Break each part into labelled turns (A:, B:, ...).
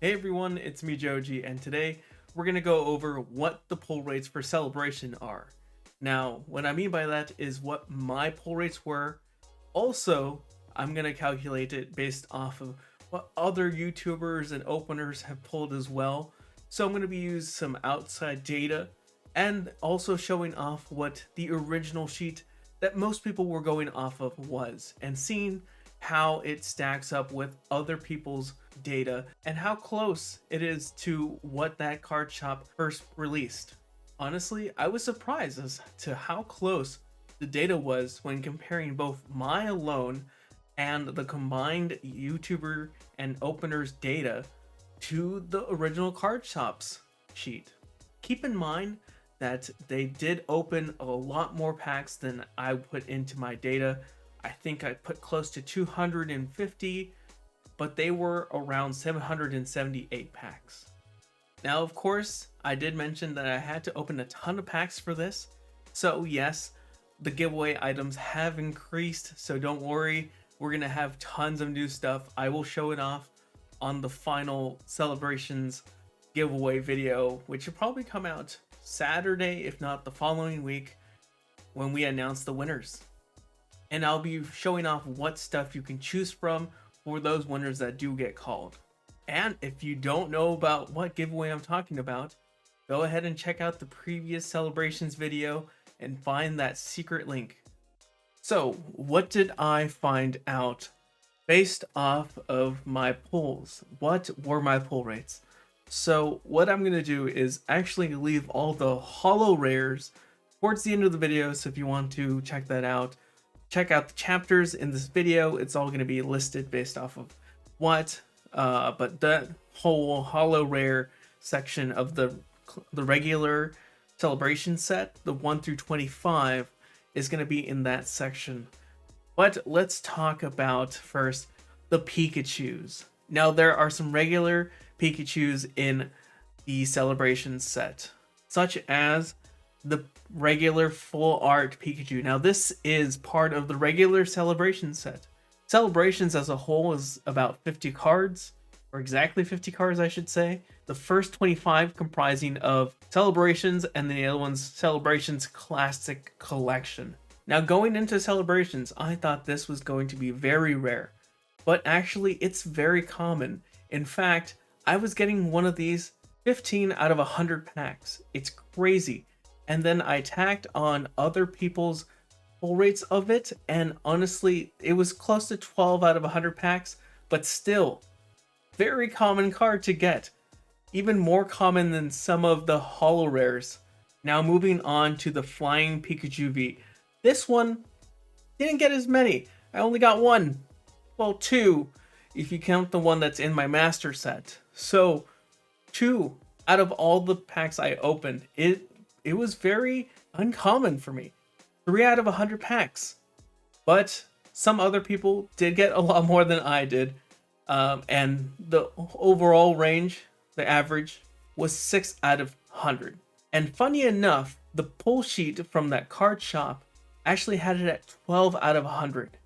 A: Hey everyone, it's me Joji, and today we're going to go over what the pull rates for Celebration are. Now, what I mean by that is what my pull rates were. Also, I'm going to calculate it based off of what other YouTubers and openers have pulled as well. So I'm going to be using some outside data and also showing off what the original sheet that most people were going off of was, and seeing how it stacks up with other people's data and how close it is to what that card shop first released. Honestly, I was surprised as to how close the data was when comparing both my alone and the combined YouTuber and openers data to the original card shop's sheet. Keep in mind that they did open a lot more packs than I put into my data. I think I put close to 250, but they were around 778 packs. Now, of course, I did mention that I had to open a ton of packs for this. So yes, the giveaway items have increased, so don't worry. We're going to have tons of new stuff. I will show it off on the final Celebrations giveaway video, which will probably come out Saturday, if not the following week, when we announce the winners. And I'll be showing off what stuff you can choose from for those winners that do get called. And if you don't know about what giveaway I'm talking about, go ahead and check out the previous Celebrations video and find that secret link. So, what did I find out based off of my pulls? What were my pull rates? So what I'm going to do is actually leave all the holo rares towards the end of the video, so if you want to check that out, check out the chapters in this video. It's all going to be listed based off of what, but that whole holo rare section of the regular celebration set, the 1 through 25, is going to be in that section. But let's talk about first the Pikachus. Now, there are some regular Pikachus in the Celebration set, such as the regular full art Pikachu. Now, this is part of the regular Celebration set. Celebrations as a whole is about 50 cards, or exactly 50 cards, I should say. The first 25 comprising of Celebrations, and the other one's Celebrations Classic Collection. Now, going into Celebrations, I thought this was going to be very rare, but actually it's very common. In fact, I was getting one of these 15 out of 100 packs. It's crazy. And then I tacked on other people's pull rates of it, and honestly, it was close to 12 out of 100 packs, but still, very common card to get. Even more common than some of the holo rares. Now moving on to the Flying Pikachu V. This one didn't get as many. I only got one. Well, two, if you count the one that's in my master set. So, 2 out of all the packs I opened. It was very uncommon for me. 3 out of 100 packs. But some other people did get a lot more than I did. And the overall range, the average, was 6 out of 100. And funny enough, the pull sheet from that card shop actually had it at 12 out of 100.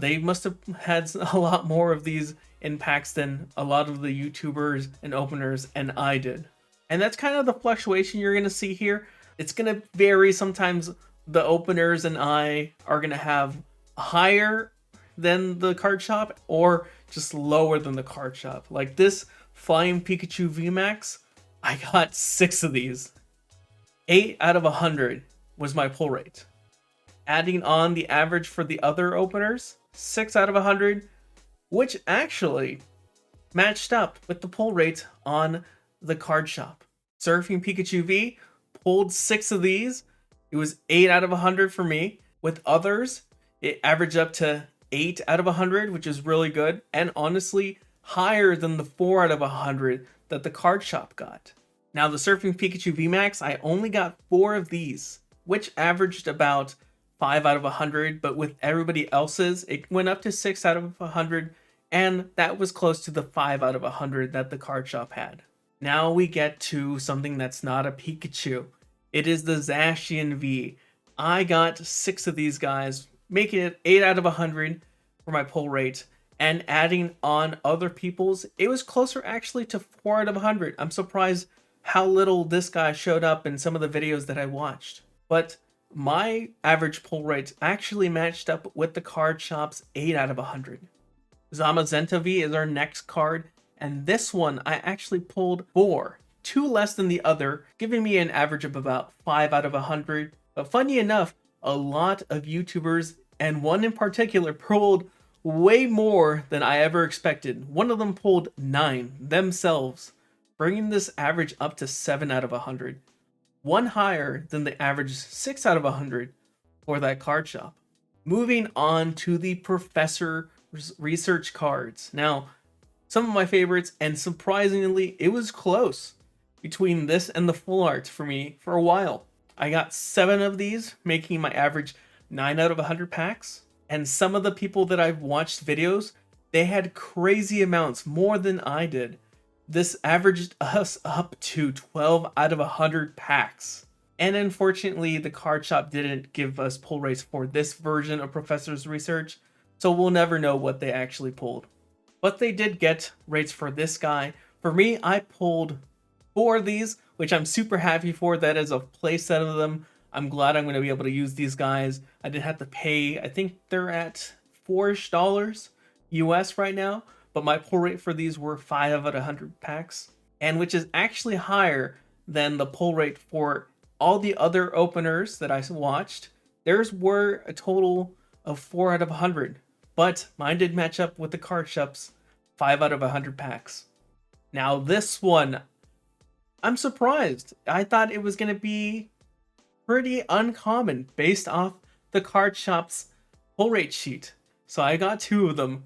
A: They must have had a lot more of these in packs than a lot of the YouTubers and openers, and I did. And that's kind of the fluctuation you're going to see here. It's going to vary. Sometimes the openers and I are going to have higher than the card shop or just lower than the card shop. Like this Flying Pikachu VMAX, I got 6 of these. 8 out of 100 was my pull rate. Adding on the average for the other openers, 6 out of 100, which actually matched up with the pull rate on the card shop. Surfing Pikachu V pulled 6 of these. It was 8 out of 100 for me. With others, it averaged up to 8 out of 100, which is really good, and honestly higher than the 4 out of 100 that the card shop got. Now, the Surfing Pikachu VMAX, I only got 4 of these, which averaged about 5 out of 100, but with everybody else's, it went up to 6 out of 100, and that was close to the 5 out of 100 that the card shop had. Now we get to something that's not a Pikachu. It is the Zacian V. I got 6 of these guys, making it 8 out of 100 for my pull rate, and adding on other people's, it was closer actually to 4 out of 100. I'm surprised how little this guy showed up in some of the videos that I watched. But my average pull rates actually matched up with the card shop's 8 out of 100. Zamazenta is our next card, and this one I actually pulled 4, 2 less than the other, giving me an average of about 5 out of 100. But funny enough, a lot of YouTubers, and one in particular, pulled way more than I ever expected. One of them pulled 9 themselves, bringing this average up to 7 out of 100. One higher than the average 6 out of 100 for that card shop. Moving on to the Professor Research cards. Now, some of my favorites, and surprisingly, it was close between this and the full art for me for a while. I got 7 of these, making my average 9 out of 100 packs. And some of the people that I've watched videos, they had crazy amounts, more than I did. This averaged us up to 12 out of 100 packs. And unfortunately, the card shop didn't give us pull rates for this version of Professor's Research, so we'll never know what they actually pulled. But they did get rates for this guy. For me, I pulled 4 of these, which I'm super happy for. That is a playset of them. I'm glad I'm going to be able to use these guys. I didn't have to pay. I think they're at $4 US right now, but my pull rate for these were 5 out of 100 packs, and which is actually higher than the pull rate for all the other openers that I watched. Theirs were a total of 4 out of 100, but mine did match up with the card shop's 5 out of 100 packs. Now this one, I'm surprised. I thought it was going to be pretty uncommon based off the card shop's pull rate sheet. So I got 2 of them,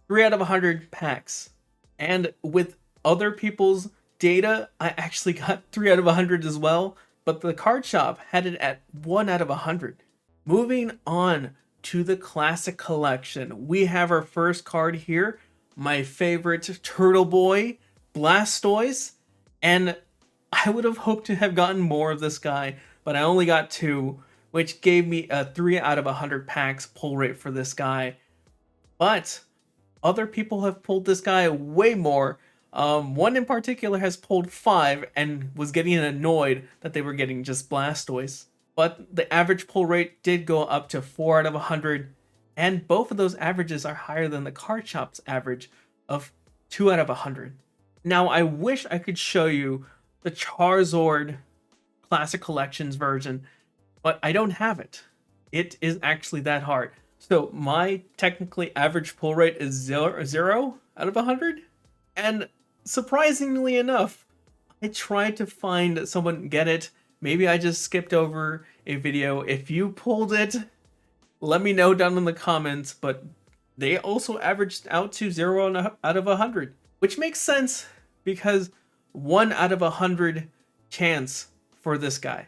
A: 3 out of 100 packs. And with other people's data, I actually got 3 out of 100 as well, but the card shop had it at 1 out of 100. Moving on to the classic collection, we have our first card here, my favorite Turtle Boy, Blastoise, and I would have hoped to have gotten more of this guy, but I only got 2, which gave me a 3 out of 100 packs pull rate for this guy. But other people have pulled this guy way more. One in particular has pulled 5 and was getting annoyed that they were getting just Blastoise. But the average pull rate did go up to 4 out of 100, and both of those averages are higher than the card shop's average of 2 out of 100. Now, I wish I could show you the Charizard Classic Collections version, but I don't have it. It is actually that hard. So my technically average pull rate is 0 out of 100, and surprisingly enough, I tried to find someone get it. Maybe I just skipped over a video. If you pulled it, let me know down in the comments, but they also averaged out to 0 out of 100, which makes sense because 1 out of 100 chance for this guy.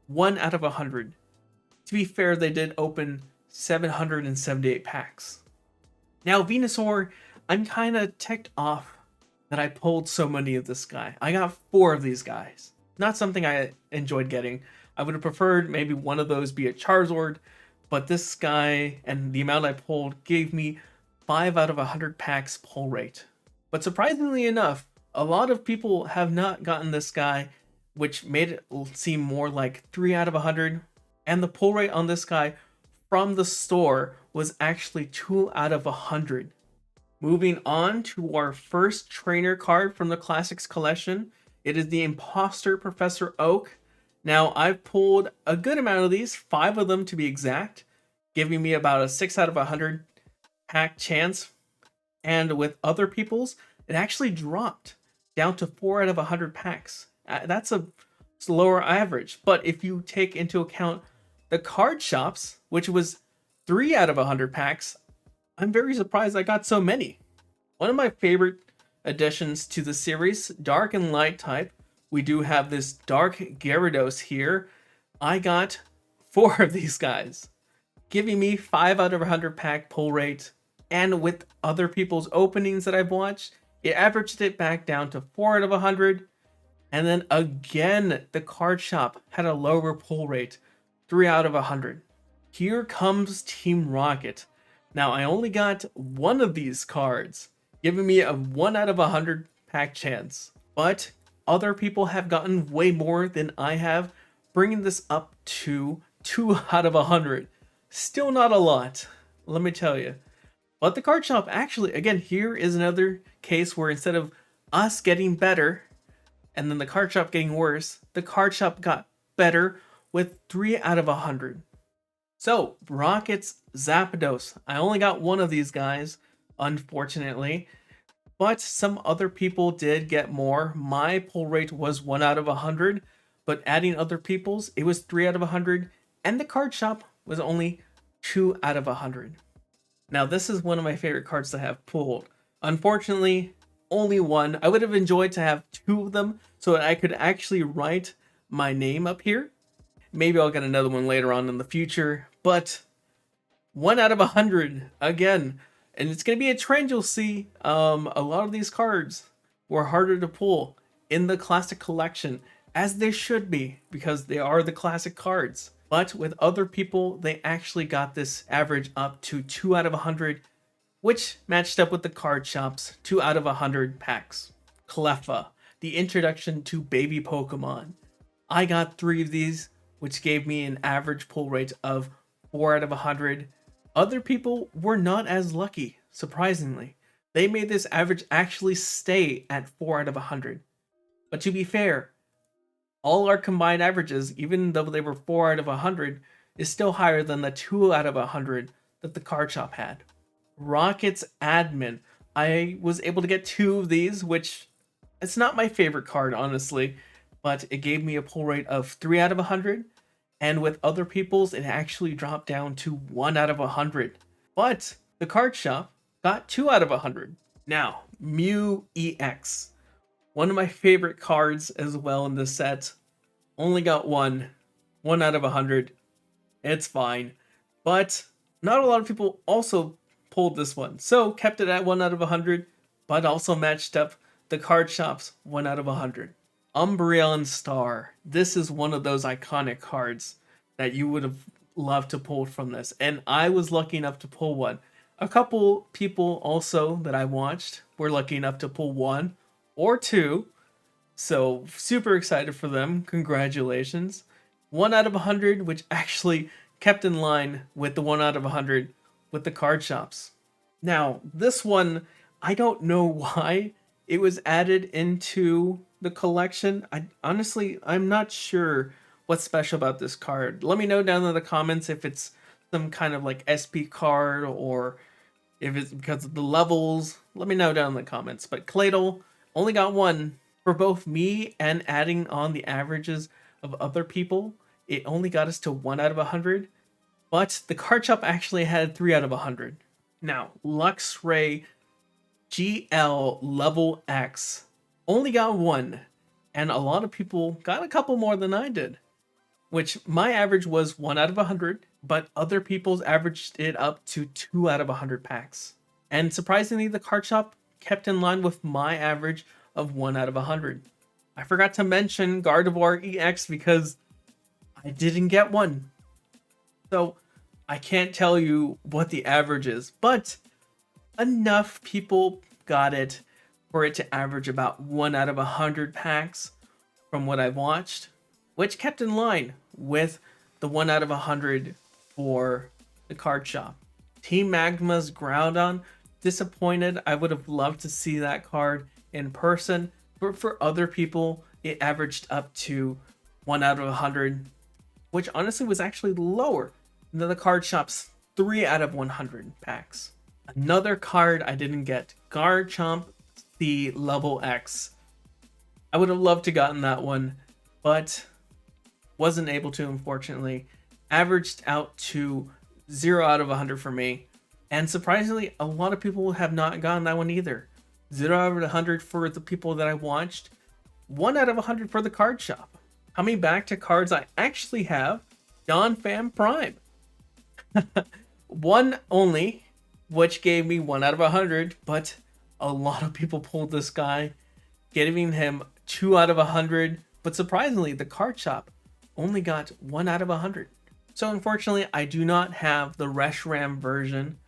A: 1 out of 100. To be fair, they did open 778 packs. Now, Venusaur, I'm kind of ticked off that I pulled so many of this guy. I got 4 of these guys. Not something I enjoyed getting. I would have preferred maybe one of those be a Charizard, but this guy and the amount I pulled gave me 5 out of 100 packs pull rate. But surprisingly enough, a lot of people have not gotten this guy, which made it seem more like 3 out of 100. And the pull rate on this guy from the store was actually 2 out of 100. Moving on to our first trainer card from the Classics collection. It is the Imposter Professor Oak. Now, I've pulled a good amount of these, 5 of them to be exact, giving me about a 6 out of 100 pack chance. And with other people's, it actually dropped down to 4 out of 100 packs. That's a lower average. But if you take into account the card shops, which was 3 out of 100 packs, I'm very surprised I got so many. One of my favorite additions to the series, Dark and Light type, we do have this Dark Gyarados here. I got 4 of these guys, giving me 5 out of 100 pack pull rate. And with other people's openings that I've watched, it averaged it back down to 4 out of 100. And then again, the card shop had a lower pull rate, 3 out of 100. Here comes Team Rocket. Now, I only got one of these cards, giving me a 1 out of 100 pack chance. But other people have gotten way more than I have, bringing this up to 2 out of 100. Still not a lot, let me tell you. But the card shop actually, again, here is another case where instead of us getting better and then the card shop getting worse, the card shop got better with 3 out of 100. So, Rockets Zapdos. I only got one of these guys, unfortunately, but some other people did get more. My pull rate was 1 out of 100, but adding other people's, it was 3 out of 100, and the card shop was only 2 out of 100. Now, this is one of my favorite cards to have pulled. Unfortunately, only one. I would have enjoyed to have two of them so that I could actually write my name up here. Maybe I'll get another one later on in the future, but 1 out of 100 again. And it's going to be a trend you'll see. A lot of these cards were harder to pull in the classic collection, as they should be, because they are the classic cards. But with other people, they actually got this average up to 2 out of 100, which matched up with the card shop's 2 out of 100 packs. Cleffa, the introduction to baby Pokemon. I got 3 of these, which gave me an average pull rate of 4 out of 100. Other people were not as lucky, surprisingly. They made this average actually stay at 4 out of 100. But to be fair, all our combined averages, even though they were 4 out of 100, is still higher than the 2 out of 100 that the card shop had. Rockets Admin. I was able to get 2 of these, which it's not my favorite card, honestly, but it gave me a pull rate of 3 out of 100, and with other people's, it actually dropped down to 1 out of 100. But the card shop got 2 out of 100. Now, Mew EX. One of my favorite cards as well in this set. Only got 1 out of 100. It's fine. But not a lot of people also pulled this one. So kept it at 1 out of 100, but also matched up the card shop's 1 out of 100. Umbreon Star. This is one of those iconic cards that you would have loved to pull from this. And I was lucky enough to pull one. A couple people also that I watched were lucky enough to pull 1 or 2. So super excited for them. Congratulations. 1 out of 100, which actually kept in line with the 1 out of 100 with the card shops. Now, this one, I don't know why it was added into the collection. I'm not sure what's special about this card. Let me know down in the comments if it's some kind of like SP card or if it's because of the levels. Let me know down in the comments. But Claydol only got 1 for both me and adding on the averages of other people. It only got us to 1 out of 100, but the card shop actually had 3 out of 100. Now, Luxray GL Level X only got 1, and a lot of people got a couple more than I did, which my average was 1 out of 100, but other people's averaged it up to 2 out of 100 packs. And surprisingly, the card shop kept in line with my average of 1 out of 100. I forgot to mention Gardevoir EX because I didn't get one. So I can't tell you what the average is, but enough people got it for it to average about 1 out of 100 packs from what I've watched, which kept in line with the 1 out of 100 for the card shop. Team Magma's Groudon, disappointed. I would have loved to see that card in person, but for other people, it averaged up to 1 out of 100, which honestly was actually lower than the card shop's 3 out of 100 packs. Another card I didn't get, Garchomp the Level X. I would have loved to gotten that one, but wasn't able to, unfortunately. Averaged out to 0 out of 100 for me. And surprisingly, a lot of people have not gotten that one either. 0 out of 100 for the people that I watched. 1 out of 100 for the card shop. Coming back to cards I actually have, Donphan Prime. 1 only, which gave me 1 out of 100, but a lot of people pulled this guy, giving him 2 out of 100, but surprisingly, the card shop only got 1 out of 100. So unfortunately, I do not have the Reshiram version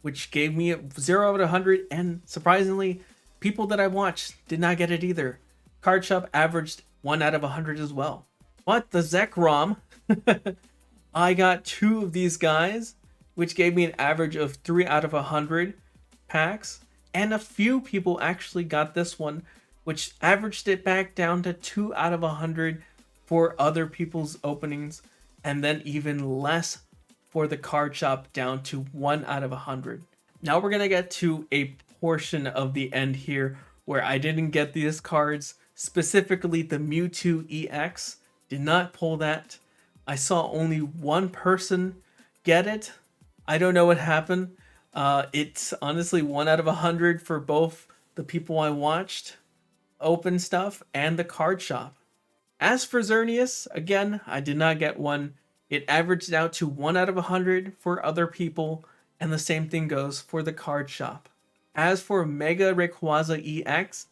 A: which gave me a 0 out of 100, and surprisingly, people that I watched did not get it either. Card Shop averaged 1 out of 100 as well. But the Zekrom, I got 2 of these guys, which gave me an average of 3 out of 100 packs, and a few people actually got this one, which averaged it back down to 2 out of 100 for other people's openings, and then even less for the Card Shop, down to 1 out of 100. Now we're gonna get to a portion of the end here where I didn't get these cards, specifically the Mewtwo EX. Did not pull that. I saw only one person get it. I don't know what happened. It's honestly 1 out of 100 for both the people I watched open stuff and the Card Shop. As for Xerneas, again, I did not get one. It averaged out to 1 out of 100 for other people, and the same thing goes for the Card Shop. As for Mega Rayquaza EX,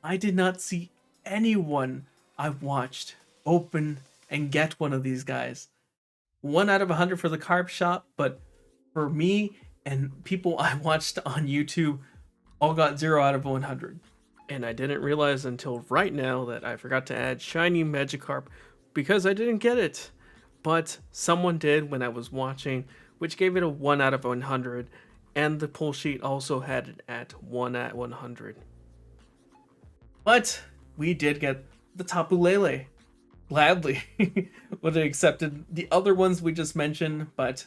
A: I did not see anyone I watched open and get one of these guys. 1 out of 100 for the Card Shop, but for me and people I watched on YouTube, all got 0 out of 100. And I didn't realize until right now that I forgot to add Shiny Magikarp because I didn't get it. But someone did when I was watching, which gave it a 1 out of 100, and the pull sheet also had it at 1 out of 100. But we did get the Tapu Lele. Gladly would have accepted the other ones we just mentioned, but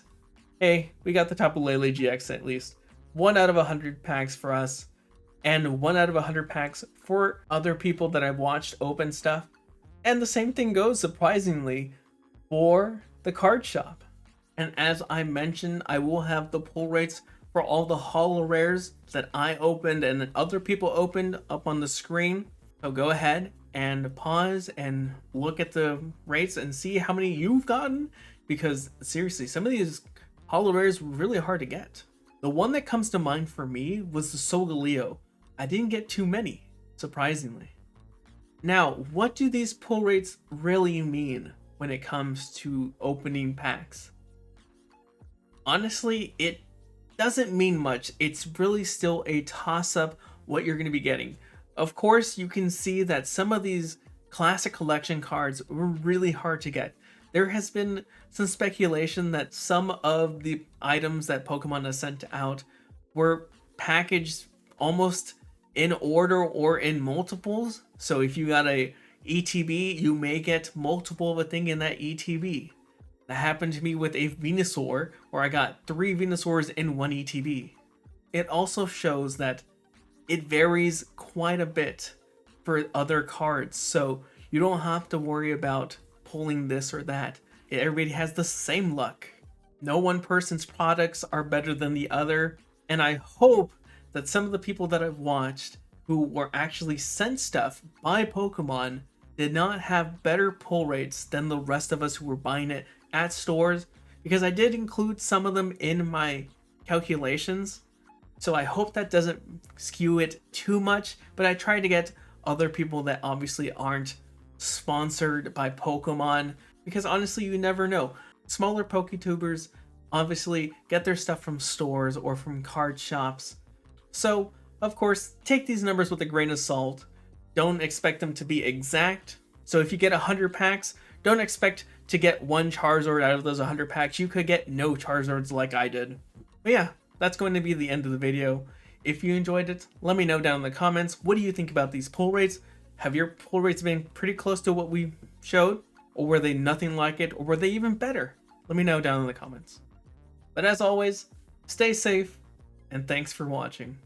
A: hey, we got the Tapu Lele GX at least. 1 out of 100 packs for us, and 1 out of 100 packs for other people that I've watched open stuff. And the same thing goes, surprisingly, for the Card Shop. And as I mentioned, I will have the pull rates for all the holo rares that I opened and other people opened up on the screen. So go ahead and pause and look at the rates and see how many you've gotten, because seriously, some of these holo rares were really hard to get. The one that comes to mind for me was the Solgaleo. I didn't get too many, surprisingly. Now, what do these pull rates really mean when it comes to opening packs? Honestly, it doesn't mean much. It's really still a toss-up what you're going to be getting. Of course, you can see that some of these classic collection cards were really hard to get. There has been some speculation that some of the items that Pokemon has sent out were packaged almost in order or in multiples. So if you got a ETB, you may get multiple of a thing in that ETB. That happened to me with a Venusaur, where I got 3 Venusaurs in 1 ETB. It also shows that it varies quite a bit for other cards, so you don't have to worry about pulling this or that. Everybody has the same luck. No one person's products are better than the other, and I hope that some of the people that I've watched who were actually sent stuff by Pokemon did not have better pull rates than the rest of us who were buying it at stores, because I did include some of them in my calculations. So I hope that doesn't skew it too much, but I try to get other people that obviously aren't sponsored by Pokemon, because honestly, you never know. Smaller PokeTubers obviously get their stuff from stores or from card shops. So, of course, take these numbers with a grain of salt. Don't expect them to be exact. So if you get 100 packs, don't expect to get 1 Charizard out of those 100 packs. You could get no Charizards like I did. But yeah, that's going to be the end of the video. If you enjoyed it, let me know down in the comments. What do you think about these pull rates? Have your pull rates been pretty close to what we showed? Or were they nothing like it? Or were they even better? Let me know down in the comments. But as always, stay safe, and thanks for watching.